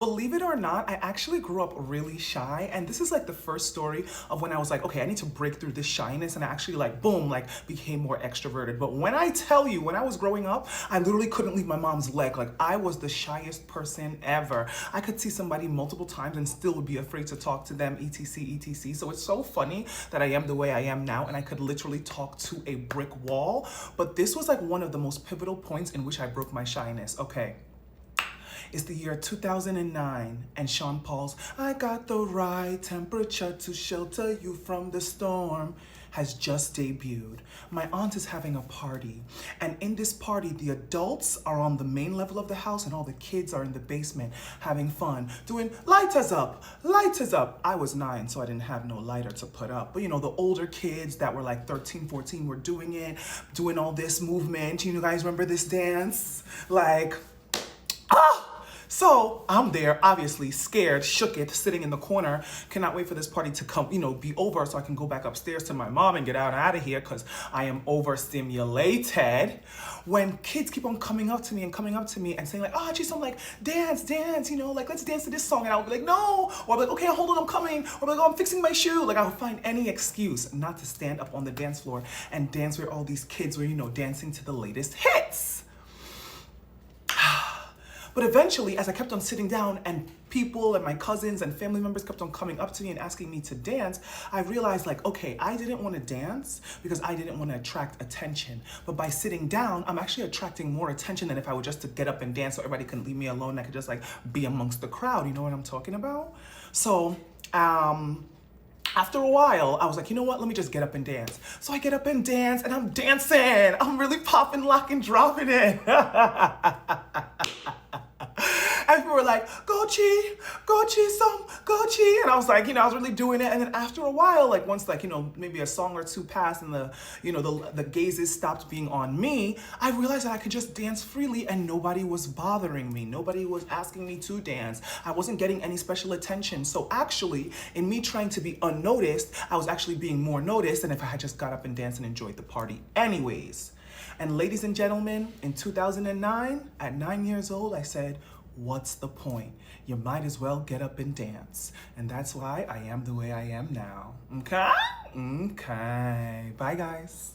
Believe it or not, I actually grew up really shy, and this is like the first story of when I was like, okay, I need to break through this shyness, and I actually like, boom, like became more extroverted. But when I tell you, when I was growing up, I literally couldn't leave my mom's leg. Like I was the shyest person ever. I could see somebody multiple times and still would be afraid to talk to them, etc, etc. So it's so funny that I am the way I am now, and I could literally talk to a brick wall. But this was like one of the most pivotal points in which I broke my shyness. Okay. It's the year 2009, and Sean Paul's I Got the Right Temperature to Shelter You from the Storm has just debuted. My aunt is having a party, and in this party, the adults are on the main level of the house, and all the kids are in the basement having fun, doing lighters up, lighters up. I was 9, so I didn't have no lighter to put up. But you know, the older kids that were like 13, 14 were doing it, doing all this movement. You guys remember this dance? Like, ah! So I'm there, obviously scared, shook it, sitting in the corner, cannot wait for this party to come, be over so I can go back upstairs to my mom and get out of here because I am overstimulated. When kids keep on coming up to me and saying like, oh, Jisung, like, dance, like, let's dance to this song. And I'll be like, no. Or I'll be like, okay, hold on, I'm coming. Or I'll be like, oh, I'm fixing my shoe. Like, I'll find any excuse not to stand up on the dance floor and dance where all these kids were, dancing to the latest hits. But eventually, as I kept on sitting down and people and my cousins and family members kept on coming up to me and asking me to dance, I realized like, okay, I didn't want to dance because I didn't want to attract attention. But by sitting down, I'm actually attracting more attention than if I were just to get up and dance so everybody can leave me alone and I could just like be amongst the crowd. You know what I'm talking about? So, after a while, I was like, you know what? Let me just get up and dance. So I get up and dance, and I'm dancing. I'm really popping, locking, dropping it. And people were like, go Chi, some, go Chi. And I was like, I was really doing it. And then after a while, like once like, maybe a song or two passed and the gazes stopped being on me, I realized that I could just dance freely and nobody was bothering me. Nobody was asking me to dance. I wasn't getting any special attention. So actually, in me trying to be unnoticed, I was actually being more noticed than if I had just got up and danced and enjoyed the party anyways. And ladies and gentlemen, in 2009, at 9 years old, I said, what's the point? You might as well get up and dance. And that's why I am the way I am now. Okay? Okay. Bye, guys.